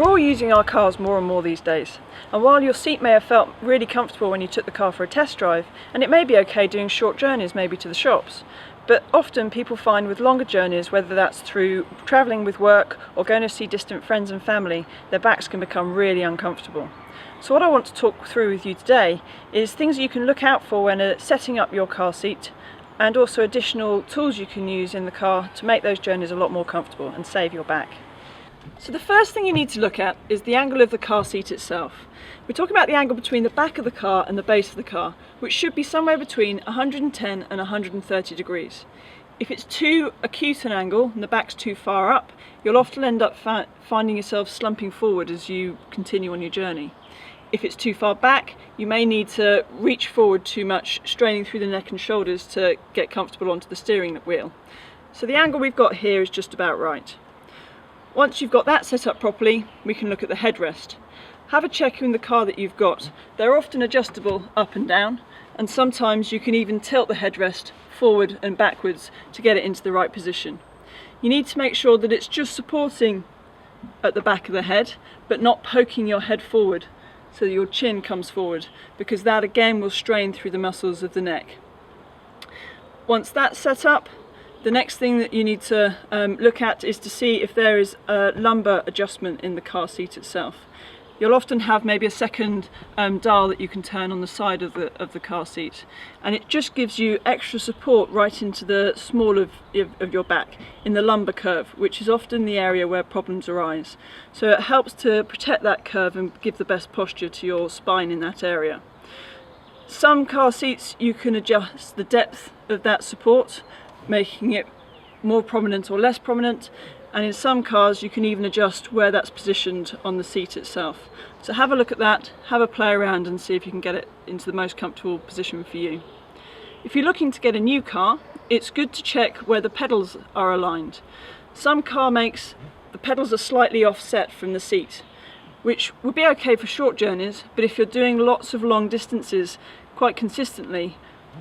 We're all using our cars more and more these days, and while your seat may have felt really comfortable when you took the car for a test drive, and it may be okay doing short journeys maybe to the shops, but often people find with longer journeys, whether that's through travelling with work or going to see distant friends and family, their backs can become really uncomfortable. So what I want to talk through with you today is things you can look out for when setting up your car seat, and also additional tools you can use in the car to make those journeys a lot more comfortable and save your back. So the first thing you need to look at is the angle of the car seat itself. We're talking about the angle between the back of the car and the base of the car, which should be somewhere between 110 and 130 degrees. If it's too acute an angle and the back's too far up, you'll often end up finding yourself slumping forward as you continue on your journey. If it's too far back, you may need to reach forward too much, straining through the neck and shoulders to get comfortable onto the steering wheel. So the angle we've got here is just about right. Once you've got that set up properly, we can look at the headrest. Have a check in the car that you've got. They're often adjustable up and down, and sometimes you can even tilt the headrest forward and backwards to get it into the right position. You need to make sure that it's just supporting at the back of the head, but not poking your head forward so that your chin comes forward, because that again will strain through the muscles of the neck. Once that's set up, the next thing that you need to look at is to see if there is a lumbar adjustment in the car seat itself. You'll often have maybe a second dial that you can turn on the side of the car seat, and it just gives you extra support right into the small of your back, in the lumbar curve, which is often the area where problems arise. So it helps to protect that curve and give the best posture to your spine in that area. Some car seats you can adjust the depth of that support, making it more prominent or less prominent, and in some cars you can even adjust where that's positioned on the seat itself. So have a look at that, have a play around and see if you can get it into the most comfortable position for you. If you're looking to get a new car, it's good to check where the pedals are aligned. Some car makes the pedals are slightly offset from the seat, which would be okay for short journeys, but if you're doing lots of long distances quite consistently,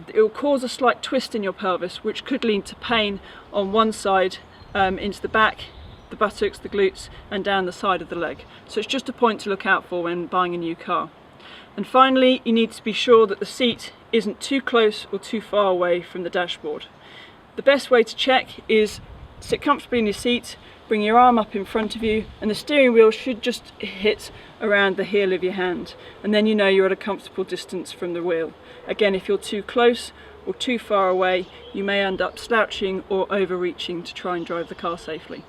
it will cause a slight twist in your pelvis, which could lead to pain on one side, into the back, the buttocks, the glutes, and down the side of the leg. So it's just a point to look out for when buying a new car. And finally, you need to be sure that the seat isn't too close or too far away from the dashboard. The best way to check is sit comfortably in your seat, bring your arm up in front of you, and the steering wheel should just hit around the heel of your hand, and then you know you're at a comfortable distance from the wheel. Again, if you're too close or too far away, you may end up slouching or overreaching to try and drive the car safely.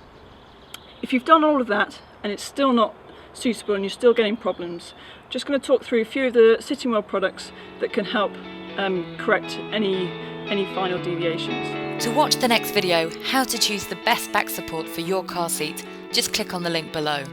If you've done all of that and it's still not suitable and you're still getting problems, I'm just going to talk through a few of the sitting wheel products that can help correct any final deviations. To watch the next video, how to choose the best back support for your car seat, just click on the link below.